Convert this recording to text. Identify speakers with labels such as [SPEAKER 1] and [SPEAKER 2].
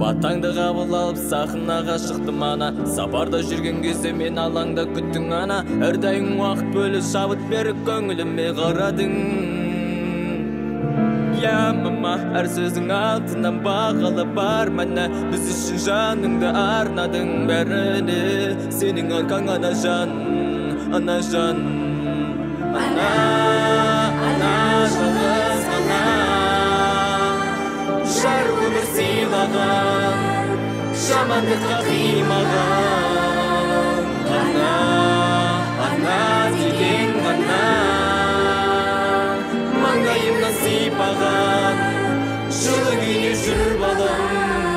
[SPEAKER 1] Батаңды қабыл алып сахнаға шықтым ана. Сапарда жүрген кезде мен алаңда күттің ана. Әрдайым уақыт бөліп шабыт беріп көңіліме қарадың. Я мама, әр сөзің алтыннан бағалы бар мәні. Біз үшін жаныңды арнадың бәріне. Сенің арқаң ана жан, ана жан. Ана жалғыз ғана жар өмір сыйлаған, жамандыққа қимаған. Ана деген ғана маңдайымнан сипаған, жылы күйде жүр балам.